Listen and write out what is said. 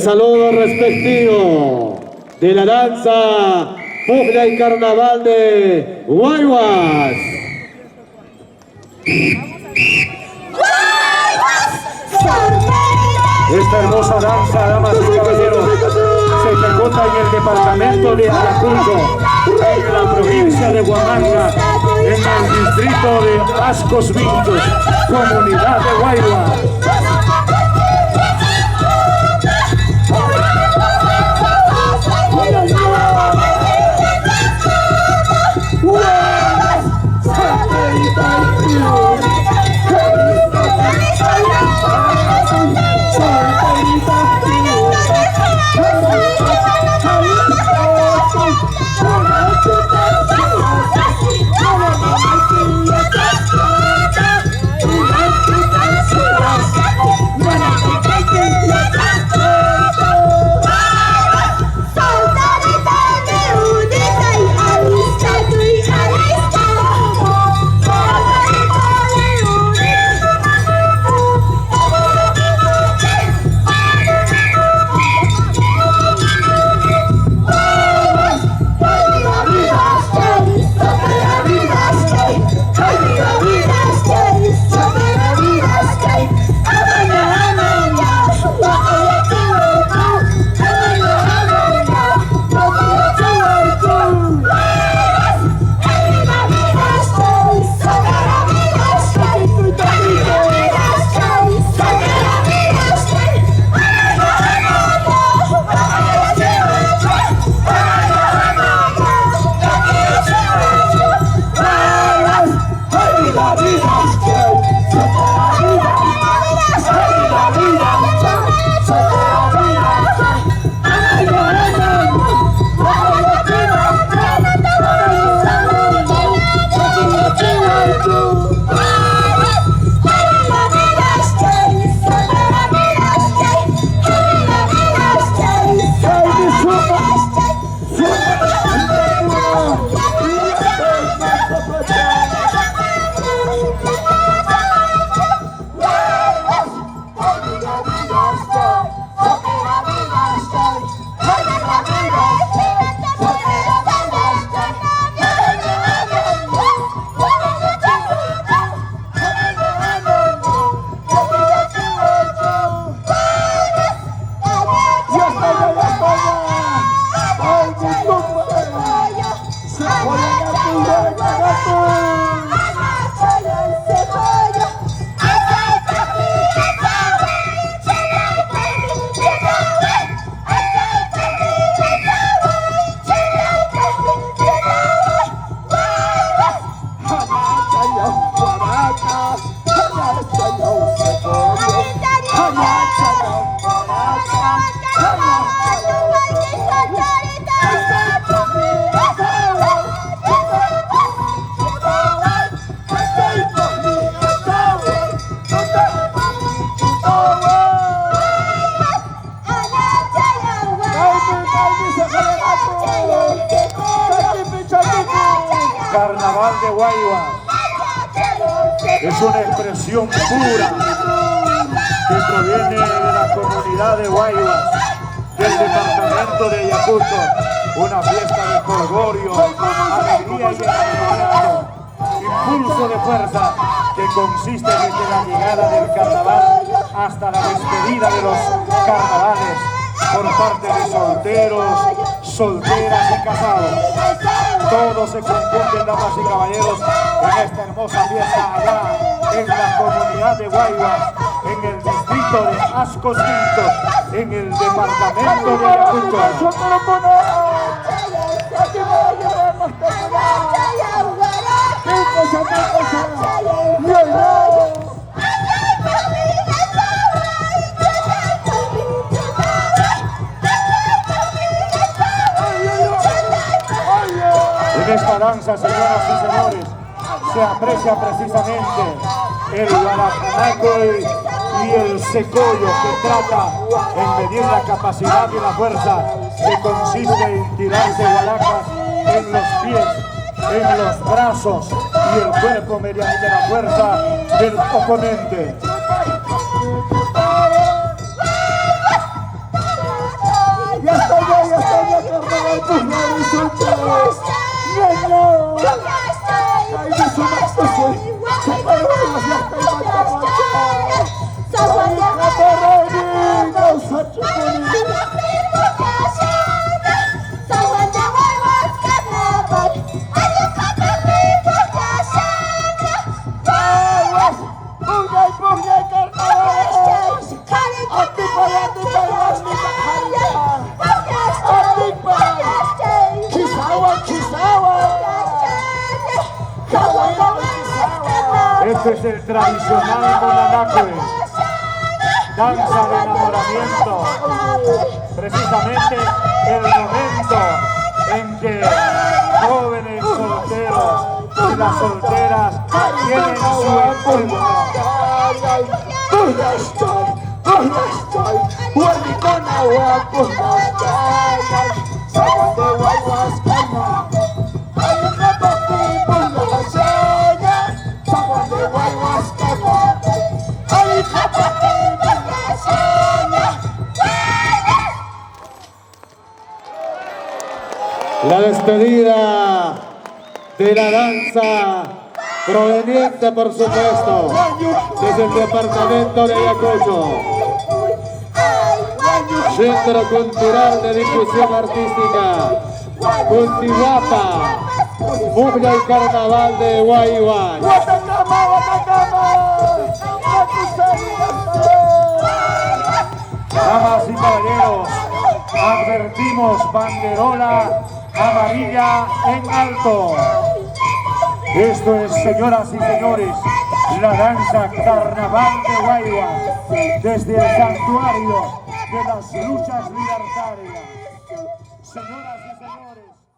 saludo respectivo de la danza Puglia y Carnaval de Guaymas. Esta hermosa danza, damas y caballeros, se ejecuta en el departamento de Ayacucho, en la provincia de Huamanga, en el distrito de Ascos Vintos, comunidad de Guaymas. Carnaval de Guaymas es una expresión pura que proviene de la comunidad de Guaymas, del departamento de Ayacucho, una fiesta de jolgorio, alegría y enamoramiento, impulso de fuerza que consiste desde la llegada del carnaval hasta la despedida de los carnavales por parte de solteros, solteras y casados. Todos se confunden, damas y caballeros, en esta hermosa fiesta allá en la comunidad de Guaymas, en el distrito de Ascos Vintos, en el departamento de Ayacucho. En esta danza, señoras y señores, se aprecia precisamente el guaracanaco y el secoyo, que trata en medir la capacidad y la fuerza, que consiste en tirarse guaracas en los pies, en los brazos y el cuerpo mediante la fuerza del oponente. Esto es el tradicional Monanacue, danza de enamoramiento, precisamente el momento en que jóvenes solteros y las solteras tienen su encuentro. La despedida de la danza proveniente, por supuesto, desde el departamento de Ayacucho. Centro Cultural de Difusión Artística, Cundiguapa, Puglia y Carnaval de Guayguas. Damas y caballeros, advertimos banderola amarilla en alto. Esto es, señoras y señores, la danza Carnaval de Guayguas, desde el santuario de las luchas libertarias. Señoras y señores.